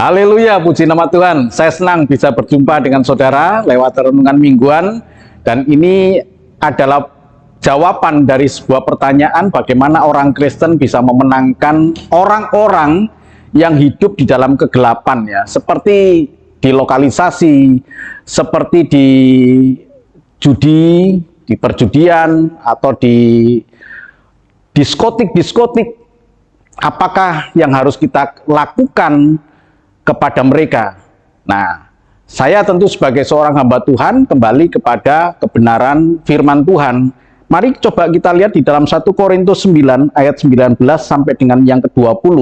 Haleluya, puji nama Tuhan. Saya senang bisa berjumpa dengan saudara lewat renungan mingguan. Dan ini adalah jawaban dari sebuah pertanyaan bagaimana orang Kristen bisa memenangkan orang-orang yang hidup di dalam kegelapan ya. Seperti di lokalisasi, seperti di judi, di perjudian, atau di diskotik-diskotik. Apakah yang harus kita lakukan kepada mereka? Nah, saya tentu sebagai seorang hamba Tuhan kembali kepada kebenaran firman Tuhan. Mari coba kita lihat di dalam 1 Korintus 9 ayat 19 sampai dengan yang ke-20.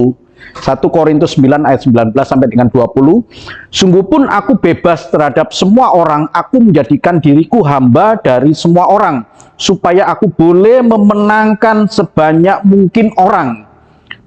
1 Korintus 9 ayat 19 sampai dengan 20. Sungguh pun aku bebas terhadap semua orang, aku menjadikan diriku hamba dari semua orang, supaya aku boleh memenangkan sebanyak mungkin orang.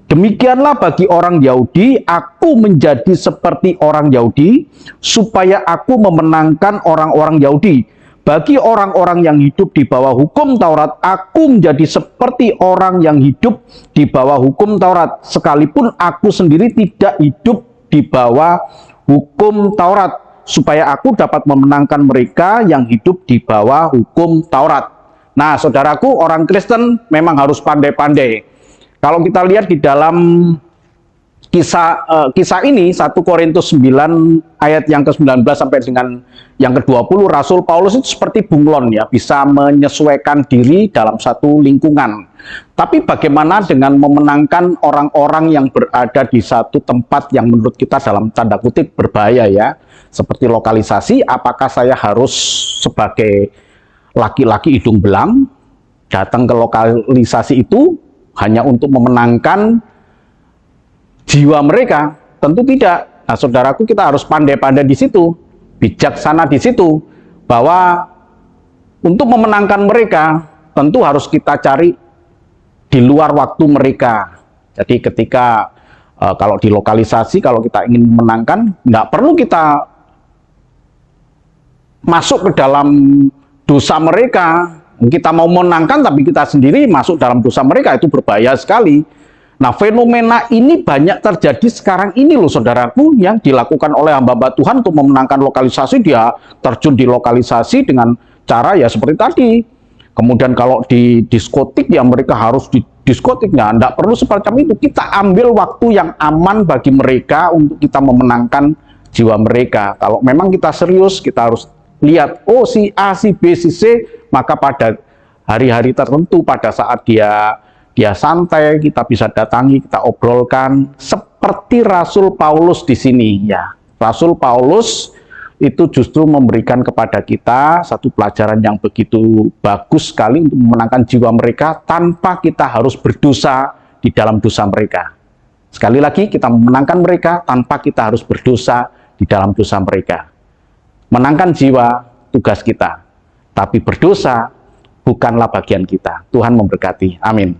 Demikianlah bagi orang Yahudi, aku menjadi seperti orang Yahudi, supaya aku memenangkan orang-orang Yahudi. Bagi orang-orang yang hidup di bawah hukum Taurat, aku menjadi seperti orang yang hidup di bawah hukum Taurat, sekalipun aku sendiri tidak hidup di bawah hukum Taurat, supaya aku dapat memenangkan mereka yang hidup di bawah hukum Taurat. Nah, saudaraku, orang Kristen memang harus pandai-pandai. Kalau kita lihat di dalam kisah ini, 1 Korintus 9 ayat yang ke-19 sampai dengan yang ke-20, Rasul Paulus itu seperti bunglon ya, bisa menyesuaikan diri dalam satu lingkungan. Tapi bagaimana dengan memenangkan orang-orang yang berada di satu tempat yang menurut kita dalam tanda kutip berbahaya ya, seperti lokalisasi? Apakah saya harus sebagai laki-laki hidung belang datang ke lokalisasi itu hanya untuk memenangkan jiwa mereka? Tentu tidak. Nah, saudaraku, kita harus pandai-pandai di situ, bijaksana di situ, bahwa untuk memenangkan mereka tentu harus kita cari di luar waktu mereka. Jadi ketika kalau di lokalisasi, kalau kita ingin memenangkan, nggak perlu kita masuk ke dalam dosa mereka. Kita mau menangkan tapi kita sendiri masuk dalam dosa mereka, itu berbahaya sekali. Nah, fenomena ini banyak terjadi sekarang ini loh saudaraku, yang dilakukan oleh hamba-hamba Tuhan untuk memenangkan lokalisasi. Dia terjun di lokalisasi dengan cara ya seperti tadi. Kemudian kalau di diskotik ya mereka harus di diskotiknya, enggak perlu seperti itu. Kita ambil waktu yang aman bagi mereka untuk kita memenangkan jiwa mereka. Kalau memang kita serius, kita harus lihat, oh si A, si B, si C, maka pada hari-hari tertentu, pada saat dia santai, kita bisa datangi, kita obrolkan, seperti Rasul Paulus di sini ya. Rasul Paulus itu justru memberikan kepada kita satu pelajaran yang begitu bagus sekali untuk memenangkan jiwa mereka tanpa kita harus berdosa di dalam dosa mereka. Sekali lagi, kita memenangkan mereka tanpa kita harus berdosa di dalam dosa mereka. Menangkan jiwa, tugas kita. Tapi berdosa bukanlah bagian kita. Tuhan memberkati. Amin.